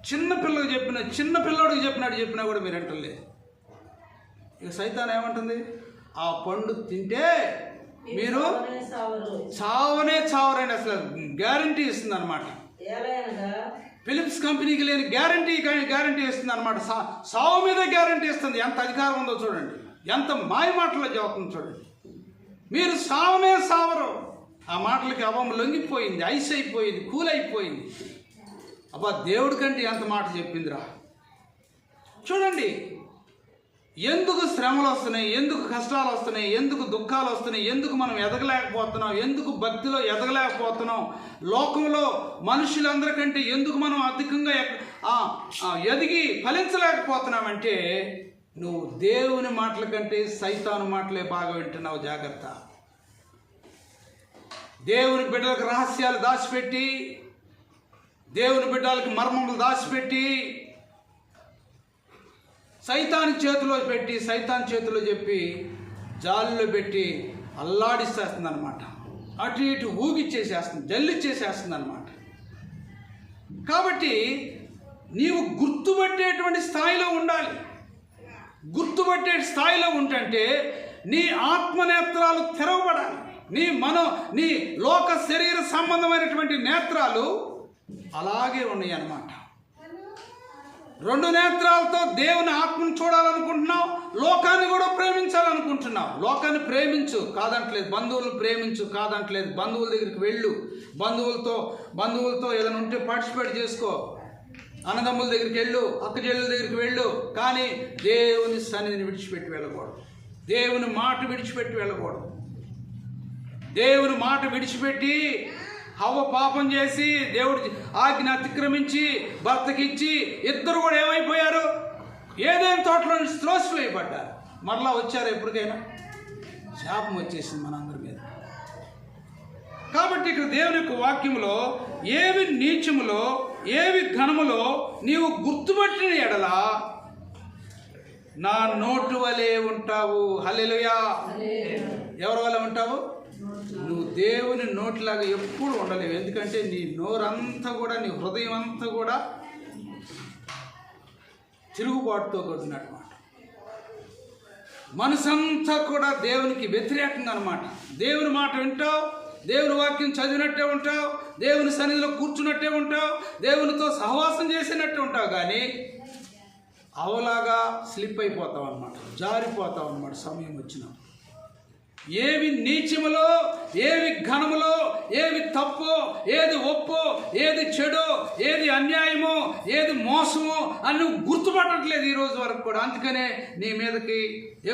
చిన్నపిల్లకి చెప్పినా, చిన్నపిల్లడికి చెప్పినా కూడా మీరు అంటలేదు. ఇక సైతాన్ ఏమంటుంది? ఆ పండు తింటే మీరు చావరండి. అసలు గ్యారంటీ ఇస్తుంది అనమాట. ఫిలిప్స్ కంపెనీకి లేని గ్యారంటీ ఇస్తుంది అనమాట. సావు మీద గ్యారంటీ ఇస్తుంది. ఎంత అధికారం ఉందో చూడండి, ఎంత మాయ మాటలో చెబుతుంది చూడండి. మీరు సావరు. ఆ మాటలకి అవం లొంగిపోయింది, ఐస్ అయిపోయింది, కూల్ అయిపోయింది. అబ్బా దేవుడి కంటే ఎంత మాట చెప్పిందిరా. చూడండి, ఎందుకు శ్రమలు వస్తున్నాయి, ఎందుకు కష్టాలు వస్తున్నాయి, ఎందుకు దుఃఖాలు వస్తున్నాయి, ఎందుకు మనం ఎదగలేకపోతున్నాం, ఎందుకు భక్తిలో ఎదగలేకపోతున్నాం, లోకంలో మనుషులందరికంటే ఎందుకు మనం అధికంగా ఎదిగి ఫలించలేకపోతున్నామంటే నువ్వు దేవుని మాటల కంటే సైతాను మాటలే బాగా వింటున్నావు. జాగ్రత్త. దేవుని బిడ్డలకు రహస్యాలు దాచిపెట్టి, దేవుని బిడ్డలకు మర్మములు దాచిపెట్టి సైతాన్ చేతిలో చెప్పి జాలిలో పెట్టి అల్లాడిస్తేస్తుంది అనమాట. అటు ఇటు ఊగిచ్చేసేస్తుంది, జల్లిచ్చేసేస్తుంది అనమాట. కాబట్టి నీవు గుర్తుపట్టేటువంటి స్థాయిలో ఉండాలి. గుర్తుపట్టే స్థాయిలో ఉంటే నీ ఆత్మనేత్రాలు తెరవబడాలి. నీ లోక శరీర సంబంధమైనటువంటి నేత్రాలు అలాగే ఉన్నాయి అన్నమాట. రెండు నేత్రాలతో దేవుని ఆత్మను చూడాలనుకుంటున్నావు, లోకాన్ని కూడా ప్రేమించాలనుకుంటున్నావు. లోకాన్ని ప్రేమించు కాదంటలేదు, బంధువులను ప్రేమించు కాదంటలేదు. బంధువుల దగ్గరికి వెళ్ళు, బంధువులతో ఏదైనా ఉంటే పార్టిసిపేట్ చేసుకో, అన్నదమ్ముల దగ్గరికి వెళ్ళు, అక్క చెల్లెల దగ్గరికి వెళ్ళు. కానీ దేవుని సన్నిధిని విడిచిపెట్టి వెళ్ళకూడదు. దేవుని మాట విడిచిపెట్టి వెళ్ళకూడదు. దేవుని మాట విడిచిపెట్టి హవ్వ పాపం చేసి దేవుడి ఆజ్ఞ అతిక్రమించి భర్తకిచ్చి ఇద్దరు కూడా ఏమైపోయారు? ఏదైనా తోటలో నుంచి త్రోసివేయబడ్డారు. మరలా వచ్చారు ఎప్పటికైనా? శాపం వచ్చేసింది మనందరి మీద. కాబట్టి ఇక్కడ దేవుని యొక్క వాక్యములో ఏవి నీచములో ఏవి ఘనములో నీవు గుర్తుపట్టిన ఎడల నా నోటు వలె ఉంటావు. హల్లెలూయా. ఎవరి వల్ల ఉంటావు? నువ్వు దేవుని నోటిలాగా ఎప్పుడు ఉండలేవు. ఎందుకంటే నీ నోరంతా కూడా, నీ హృదయం అంతా కూడా తిరుగుబాటుతో కూడినమాట. మనసంతా కూడా దేవునికి వ్యతిరేకంగా అనమాట. దేవుని మాట వింటావు, దేవుని వాక్యం చదివినట్టే ఉంటావు, దేవుని సన్నిధిలో కూర్చున్నట్టే ఉంటావు, దేవునితో సహవాసం చేసినట్టే ఉంటావు. కానీ అవలాగా స్లిప్ అయిపోతావు అనమాట, జారిపోతావు అనమాట సమయం వచ్చినప్పుడు. ఏవి నీచములో ఏవి ఘనములో ఏవి తప్పో ఏది ఒప్పో ఏది చెడో ఏది అన్యాయమో ఏది మోసమో అని నువ్వు గుర్తుపట్టట్లేదు ఈ రోజు వరకు కూడా. అందుకనే నీ మీదకి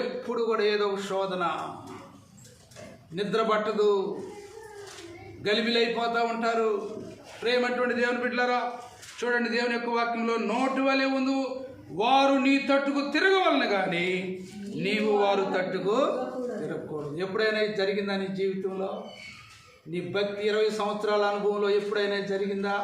ఎప్పుడు కూడా ఏదో ఒక శోధన, నిద్ర పట్టదు, గలిబిలైపోతూ ఉంటారు. ప్రేమటువంటి దేవుని బిడ్డలారా, చూడండి దేవుని యొక్క వాక్యంలో నోటి వలె ఉంది, వారు నీ తట్టుకు తిరగవలను కానీ నీవు వారు తట్టుకు తిరగకూడదు. ఎప్పుడైనా జరిగిందా నీ జీవితంలో? నీ భక్తి 20 సంవత్సరాల అనుభవంలో ఎప్పుడైనా జరిగిందా?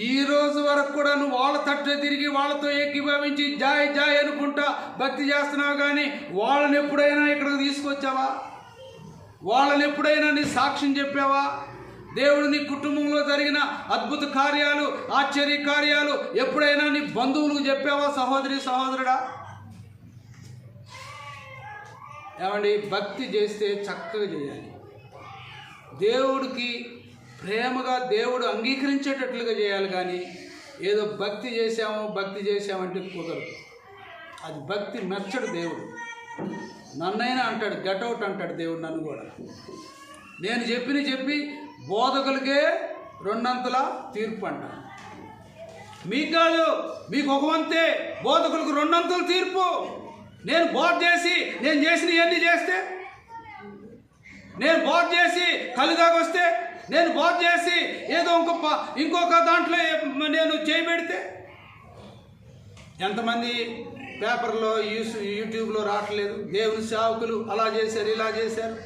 ఈ రోజు వరకు కూడా నువ్వు వాళ్ళ తట్టు తిరిగి వాళ్ళతో ఏకీభవించి జాయ్ జాయ్ అనుకుంటా భక్తి చేస్తున్నావు. కానీ వాళ్ళని ఎప్పుడైనా ఇక్కడికి తీసుకొచ్చావా? వాళ్ళని ఎప్పుడైనా నీ సాక్ష్యం చెప్పావా? దేవుడు నీ కుటుంబంలో జరిగిన అద్భుత కార్యాలు, ఆశ్చర్య కార్యాలు ఎప్పుడైనా నీ బంధువులకు చెప్పావా? సహోదరి సహోదరుడా, ఏమండి, భక్తి చేస్తే చక్కగా చేయాలి. దేవుడికి ప్రేమగా దేవుడు అంగీకరించేటట్లుగా చేయాలి. కానీ ఏదో భక్తి చేసామంటే కుదరదు. అది భక్తి మెచ్చడు దేవుడు. నన్నైనా అంటాడు, గెటౌట్ అంటాడు దేవుడు నన్ను కూడా. నేను చెప్పి బోధకులకే 2 తీర్పు అంటాను. మీకు కాదు, మీకు ఒక వంతే, బోధకులకు 2 తీర్పు. నేను బోధ చేసి నేను చేసిన ఇవన్నీ చేస్తే, నేను బోధ చేసి కలుదాగొస్తే, నేను బోధ చేసి ఏదో ఇంకొక దాంట్లో నేను చేయబెడితే, ఎంతమంది పేపర్లో యూట్యూబ్లో రావట్లేదు, దేవుని సేవకులు అలా చేశారు ఇలా చేశారు,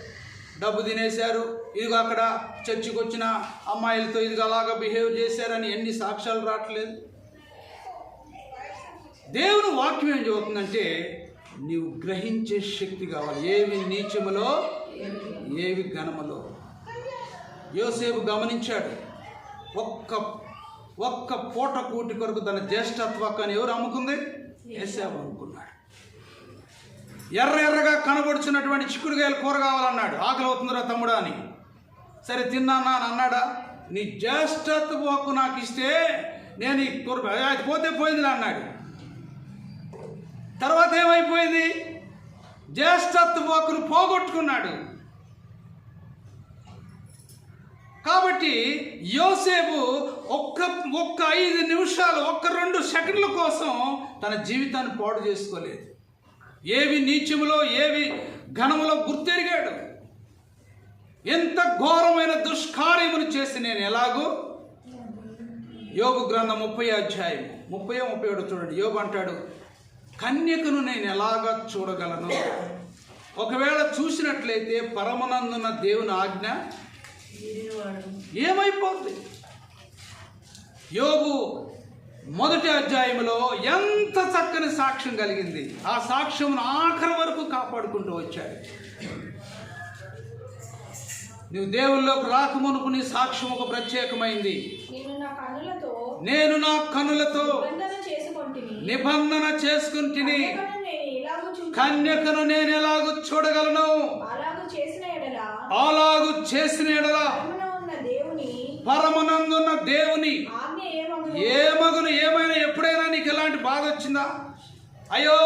డబ్బు తినేశారు, ఇదిగో అక్కడ చర్చికి వచ్చిన అమ్మాయిలతో ఇదిగో అలాగా బిహేవ్ చేశారని ఎన్ని సాక్ష్యాలు రావట్లేదు. దేవుని వాక్యం ఏం చెబుతుందంటే నీవు గ్రహించే శక్తి కావాలి. ఏవి నీచములో ఏవి ఘనములో. యోసేపు గమనించాడు. ఒక్క పూట కూటి కొరకు తన జ్యేష్ఠత్వాన్ని ఎవరు అమ్ముకుంది? ఏశావు అమ్ముకున్నాడు. ఎర్రగా కనబడుచున్నటువంటి చిక్కుడుకాయలు కూర కావాలన్నాడు. ఆకలి అవుతుందిరా తమ్ముడా అని. సరే తిన్నానా అని అన్నాడా? నీ జ్యేష్ఠత్వకు నాకు ఇస్తే నేను ఈ కూర అది పోతే పోయింది అన్నాడు. తర్వాత ఏమైపోయింది? జ్యేష్ఠత్వకును పోగొట్టుకున్నాడు. కాబట్టి యోసేపు ఒక్క 5 నిమిషాలు 2 సెకండ్ల కోసం తన జీవితాన్ని పాడు చేసుకోలేదు. ఏవి నీచములో ఏవి ఘనములో గుర్తెరిగాడు. ఎంత ఘోరమైన దుష్కార్యములు చేసి నేను ఎలాగో. యోబు గ్రంథం 30వ అధ్యాయం 30-37 చూడండి. యోబు అంటాడు, కన్యకను నేను ఎలాగా చూడగలను? ఒకవేళ చూసినట్లయితే పరమనందున దేవుని ఆజ్ఞ ఏమైపోతుంది? యోబు 1వ అధ్యాయంలో ఎంత చక్కని సాక్ష్యం కలిగింది. ఆ సాక్ష్యమును ఆఖరి వరకు కాపాడుకుంటూ వచ్చాడు. నువ్వు దేవుల్లోకి రాకమునుపు నీ సాక్ష్యం ఒక ప్రత్యేకమైంది. నేను నా కన్నులతో నిబంధన చేసుకుంటుని, కన్యకను నేను ఎలాగూ చూడగలను? అలాగు చేసిన ఎడల పరమనందున్న దేవుని ఏమగును. ఏమైనా ఎప్పుడైనా నీకు ఎలాంటి బాధ వచ్చిందా? అయ్యో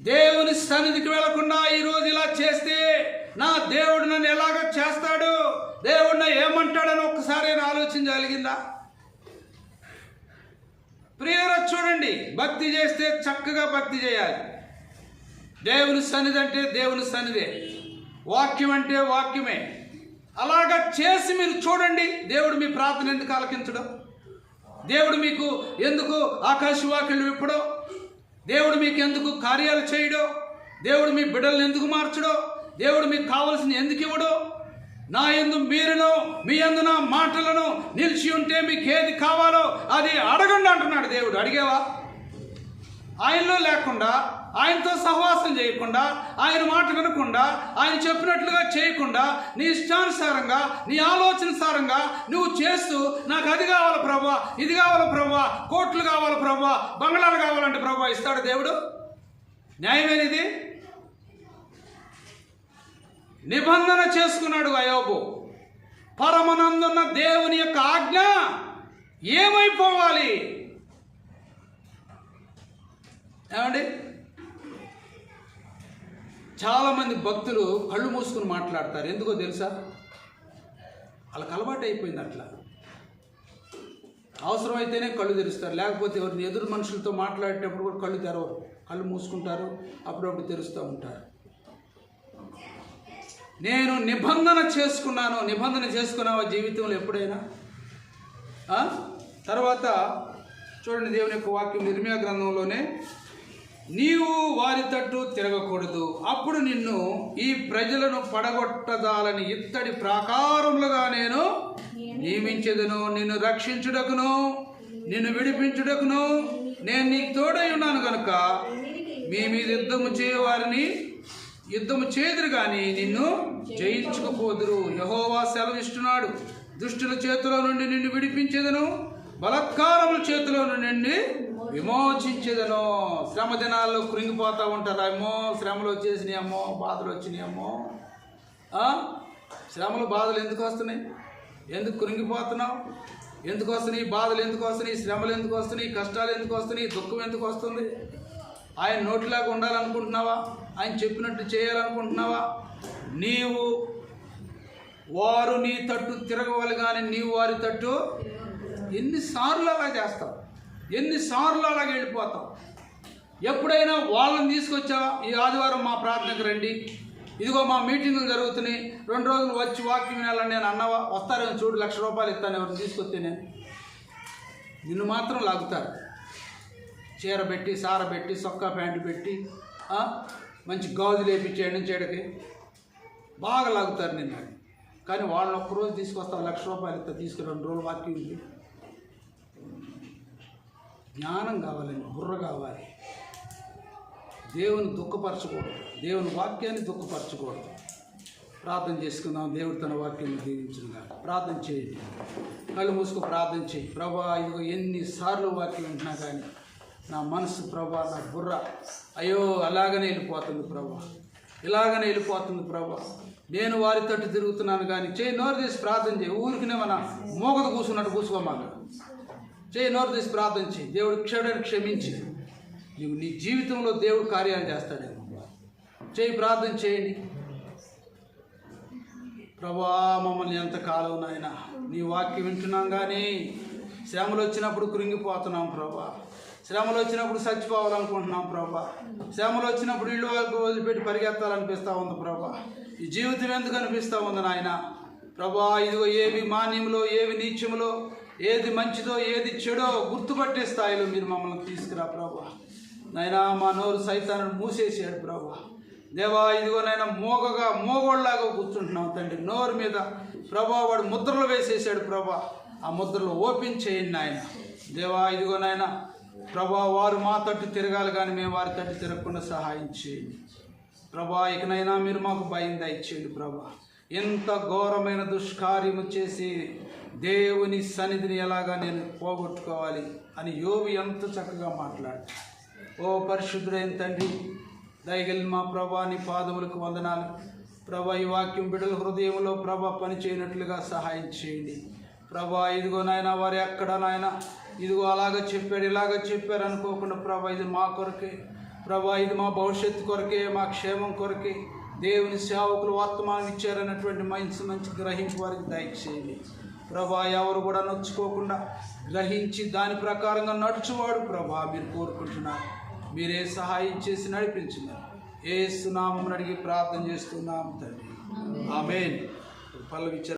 దేవుని సన్నిధికి వెళ్లకుండా ఈరోజు ఇలా చేస్తే నా దేవుడు నన్ను ఎలాగ చేస్తాడు, దేవుడు నా ఏమంటాడని ఒక్కసారి ఆలోచన కలిగిందా? ప్రియురా చూడండి, భక్తి చేస్తే చక్కగా భక్తి చేయాలి. దేవుని సన్నిధి అంటే దేవుని సన్నిధే, వాక్యం అంటే వాక్యమే. అలాగా చేసి మీరు చూడండి, దేవుడు మీ ప్రార్థన ఎందుకు ఆలకించడం? దేవుడు మీకు ఎందుకు ఆకాశవాక్యులు విప్పడో? దేవుడు మీకు ఎందుకు కార్యాలు చేయడో? దేవుడు మీ బిడ్డలను ఎందుకు మార్చడో? దేవుడు మీకు కావలసిన ఎందుకు ఇవ్వడో? నా యందు మీరును మీ యందు నా మాటలను నిలిచి ఉంటే మీకు ఏది కావాలో అది అడగండి అంటున్నాడు దేవుడు. అడిగావా? ఆయనలో లేకుండా, ఆయనతో సహవాసం చేయకుండా, ఆయన మాట వినకుండా, ఆయన చెప్పినట్లుగా చేయకుండా, నీ ఇష్టానుసారంగా నీ ఆలోచనసారంగా నువ్వు చేస్తూ నాకు అది కావాలి ప్రభా, ఇది కావాలి ప్రభా, కోట్లు కావాలి ప్రభా, బంగ్లాలు కావాలంటే ప్రభా ఇస్తాడు దేవుడు? న్యాయమేనిది? నిబంధన చేసుకున్నాడు అయోబు. పరమనందున్న దేవుని యొక్క ఆజ్ఞ ఏమైపోవాలి? ఏమండి, చాలామంది భక్తులు కళ్ళు మూసుకుని మాట్లాడతారు. ఎందుకో తెలుసా? వాళ్ళకి అలవాటు అయిపోయింది. అట్లా అవసరమైతేనే కళ్ళు తెరుస్తారు, లేకపోతే ఎవరిని ఎదురు మనుషులతో మాట్లాడేటప్పుడు కూడా కళ్ళు తెరవరు, కళ్ళు మూసుకుంటారు, అప్పుడప్పుడు తెరుస్తూ ఉంటారు. నేను నిబంధన చేసుకున్నాను. నిబంధన చేసుకున్నావా జీవితంలో ఎప్పుడైనా? తర్వాత చూడండి, దేవుని యొక్క వాక్యం ఇర్మియా గ్రంథంలోనే, నీవు వారి తట్టు తిరగకూడదు, అప్పుడు నిన్ను ఈ ప్రజలను పడగొట్టదాలని ఇత్తడి ప్రాకారములుగా నేను నియమించెదను. నిన్ను రక్షించుటకును నిన్ను విడిపించుటకును నేను నీకు తోడై ఉన్నాను కనుక మీ మీద యుద్ధము చేదురు కానీ నిన్ను జయించుకుపోదురు. యెహోవా సెలవిస్తున్నాడు, దుష్టుల చేతిలో నుండి నిన్ను విడిపించేదను, బలత్కారముల చేతిలో నుండి విమోచించేదను. శ్రమ దినాల్లో కృంగిపోతూ ఉంటారు. అమ్మో శ్రమలు వచ్చేసినాయి, అమ్మో బాధలు వచ్చినాయి, అమ్మో శ్రమలు బాధలు ఎందుకు వస్తున్నాయి? ఎందుకు కృంగిపోతున్నావు? ఎందుకు వస్తున్నాయి బాధలు? ఎందుకు వస్తున్నాయి శ్రమలు? ఎందుకు వస్తున్నాయి కష్టాలు? ఎందుకు వస్తున్నాయి దుఃఖం? ఎందుకు వస్తుంది? ఆయన నోటిలాగా ఉండాలనుకుంటున్నావా? ఆయన చెప్పినట్టు చేయాలనుకుంటున్నావా? నీవు వారు నీ తట్టు తిరగవాలి కానీ నీవు వారి తట్టు ఎన్నిసార్లు అలా చేస్తావు? ఎన్నిసార్లు అలాగ వెళ్ళిపోతావు? ఎప్పుడైనా వాళ్ళని తీసుకొచ్చా ఈ ఆదివారం మా ప్రార్థనకు రండి, ఇదిగో మా మీటింగులు జరుగుతున్నాయి, 2 రోజులు వచ్చి వాక్యం వినాలని నేను అన్నవా, వస్తారేమో చూడు, ₹1,00,000 ఇస్తాను ఎవరిని తీసుకొస్తే నేను. నిన్ను మాత్రం లాగుతారు. చీర పెట్టి, సార పెట్టి, సొక్కా ప్యాంటు పెట్టి, మంచి గాజులు వేపించేయడం చేయడకి బాగా లాగుతారు నిన్ను. కానీ వాళ్ళని ఒక్కరోజు తీసుకొస్తావు, ₹1,00,000 ఇస్తా, తీసుకుని 2 రోజులు వాక్యం ఉంది. జ్ఞానం కావాలండి, బుర్ర కావాలి. దేవుని దుఃఖపరచకూడదు, దేవుని వాక్యాన్ని దుఃఖపరచకూడదు. ప్రార్థన చేసుకుందాం. దేవుడు తన వాక్యాన్ని దీవించుగా. ప్రార్థన చేయండి, కళ్ళు మూసుకు ప్రార్థన చేయి. ప్రభా, ఇదిగో ఎన్నిసార్లు వాక్యం వింటున్నా కానీ నా మనసు ప్రభా, నా బుర్ర అయ్యో అలాగనే వెళ్ళిపోతుంది ప్రభా, ఇలాగనే వెళ్ళిపోతుంది ప్రభా. నేను వారి తట్టు తిరుగుతున్నాను కానీ చేయి నోరు తీసి ప్రార్థన చేయి. ఊరికినే మన మోగదు కూర్చున్నట్టు కూర్చోమాక. చేయి నోరు తీసి ప్రార్థన చేయి. దేవుడు క్షమించి నువ్వు నీ జీవితంలో దేవుడు కార్యాలు చేస్తాడేమో. చేయి ప్రార్థన చేయండి. ప్రభా, మమ్మల్ని ఎంతకాలం నాయన నీ వాక్యం వింటున్నాం కానీ శ్రమలు వచ్చినప్పుడు కృంగిపోతున్నాం ప్రభా, శ్రమలు వచ్చినప్పుడు చచ్చిపోవాలనుకుంటున్నాం ప్రభా, శ్రమలు వచ్చినప్పుడు ఇల్లు వరకు వదిలిపెట్టి పరిగెత్తాలనిపిస్తూ ఉంది ప్రభా. ఈ జీవితం ఎందుకు అనిపిస్తూ ఉంది నాయన ప్రభా. ఇదిగో ఏవి మాన్యంలో, ఏవి నీచములో, ఏది మంచిదో ఏది చెడో గుర్తుపట్టే స్థాయిలో మీరు మమ్మల్ని తీసుకురా ప్రభా. నాయనా, మా నోరు సైతాన్ని మూసేసాడు ప్రభా. దేవా, ఇదిగో నాయన మోగోళ్ళలాగా కూర్చుంటున్నాం తండ్రి. నోరు మీద ప్రభా వాడు ముద్రలు వేసేసాడు ప్రభా. ఆ ముద్రలు ఓపెన్ చేయండి నాయన. దేవా, ఇదిగో నాయన ప్రభా, వారు మా తట్టు తిరగాలి కానీ మేము వారి తట్టు తిరగకుండా సహాయం చేయండి ప్రభా. ఇకనైనా మీరు మాకు భయం దయచేయండి ప్రభా. ఎంత ఘోరమైన దుష్కార్యము చేసి దేవుని సన్నిధిని ఎలాగా నేను పోగొట్టుకోవాలి అని యోబు ఎంత చక్కగా మాట్లాడు. ఓ పరిశుద్ధుడైన తండ్రి, దయగలిగిన మా ప్రభా, నీ పాదములకు వందనాలు ప్రభా. ఈ వాక్యం బిడ్డల హృదయంలో ప్రభా పని చేయనట్లుగా సహాయం చేయండి ప్రభా. ఇదిగో నాయన వారు ఎక్కడ నాయన ఇదిగో అలాగ చెప్పారు ఇలాగ చెప్పారు అనుకోకుండా ప్రభా, ఇది మా కొరకే ప్రభా, ఇది మా భవిష్యత్తు కొరకే, మా క్షేమం కొరకే దేవుని సేవకులు వర్తమానం ఇచ్చారన్నటువంటి మంచి గ్రహింపు వారికి దయచేయండి ప్రభా. ఎవరు కూడా నొచ్చుకోకుండా గ్రహించి దాని ప్రకారంగా నడుచువాడు ప్రభా మీరు కోరుకుంటున్నారు. మీరే సహాయం చేసి నడిపించినారు. యేసు నామమున అడిగి ప్రార్థన చేస్తున్నాము తండ్రి, ఆమేన్. పల్లవి